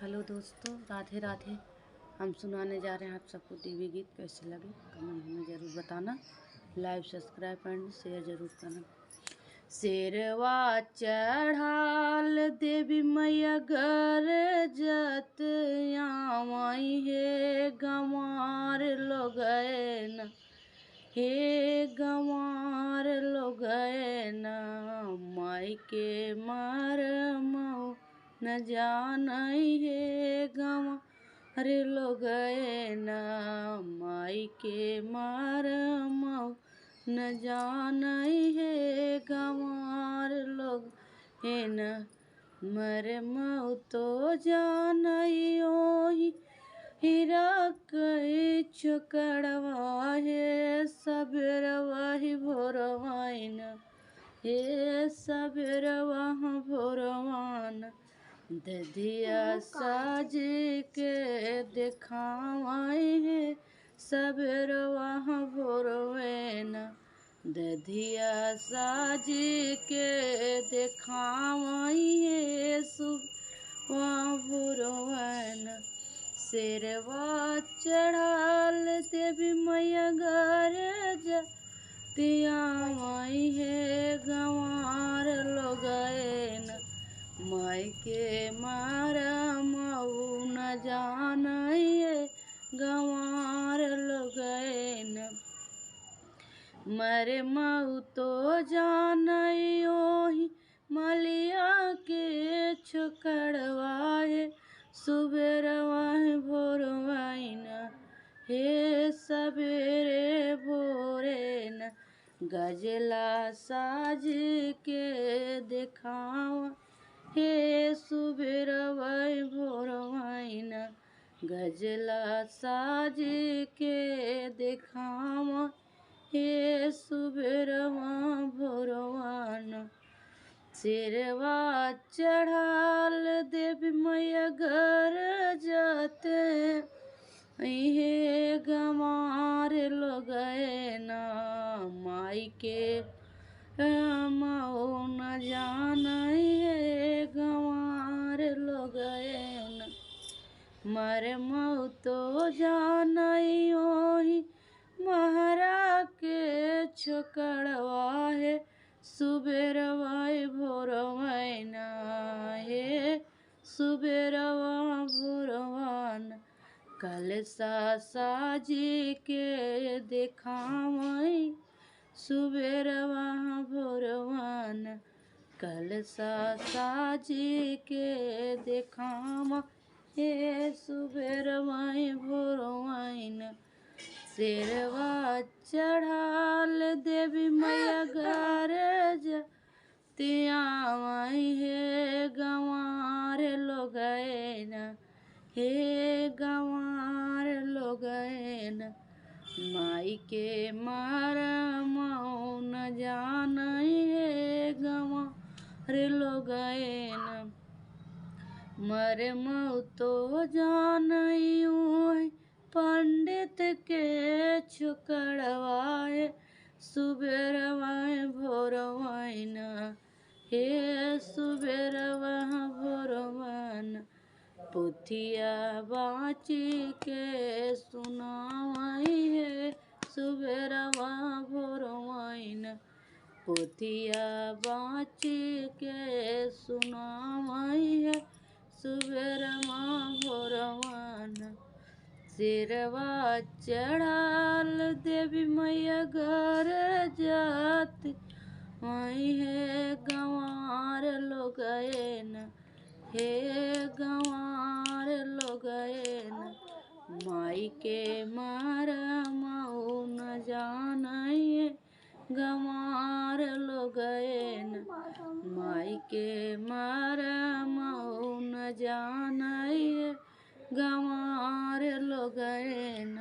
Hello दोस्तों, राधे राधे। हम सुनाने जा रहे हैं आप सबको देवी गीत। कैसे लगे कमेंट में ज़रूर बताना। लाइव सब्सक्राइब एंड शेयर ज़रूर करना। शेरवा चढ़ाल देवी मैया गरजत आई हे गंवार लोगैन, हे गंवार लोगैन माई के मरमौ न जानई हे गंवार लोगैन माई के मरमौ न जानई हे गंवार लोगैन मरमौ तो जानई ओही हीरा कई चुकड़वा हे सबेरवा ही भोरवाइन, हे सबेरवा भोरवान दधिया साज के देखावाई हे सबेरवा भोरवेन, दधिया साज के देखावाई हे सुबह भोरवेन। शेरवा चढ़ाल देवी मैया गरजत आई हे गंवार लोगैन माई के मरमौ न जानई हे गंवार लोगैन मरमौ तो जानई ओही मलिया के छुकड़वा हे सुबेरवा भोरवाइन, हे सबेरे भोरेन गजला साज के देखावा हे सुबेरवा भोरवाइन, गजला साज के देखावा हे सुबेरवा भोरवान। शेरवा चढ़ाल देवी मैया गरजत हे गंवार लोगैन माई के मरमौ न जानई हे गंवार लोगैन मरमौ तो जानई ओही महरा के छुकड़वा हे सुबेरवा भोरवाइन, हे सुबेरवा भोरवान कलसा साज के देखावाई सुबेरवा भोरवान, कलसा साज के देखावा हे सुबेरवा भोरवाइन। शेरवा चढ़ाल देवी मैया गरजत आई हे गंवार लोगैन, हे गंवार लोगैन माई के मरमौ न जानई हे गंवार लोगैन मरमौ तो जानई ओही पंडित के छुकड़वा हे सुबेरवा भोरवाइन, हे सुबेरवा भोरवान पोथिया बाँची के सुनावाई हे सुबेरवा भोरवाइन, पोथिया बाँची के सुनावाई है सुबेरवा भोरवान। शेरवा चढ़ाल देवी मैया गरजत आई हे गंवार लोगैन, हे गंवार लोगैन माई के मरमौ न जानई हे गंवार लोगैन माई के मरमौ न जानई हे गंवार लोगैन।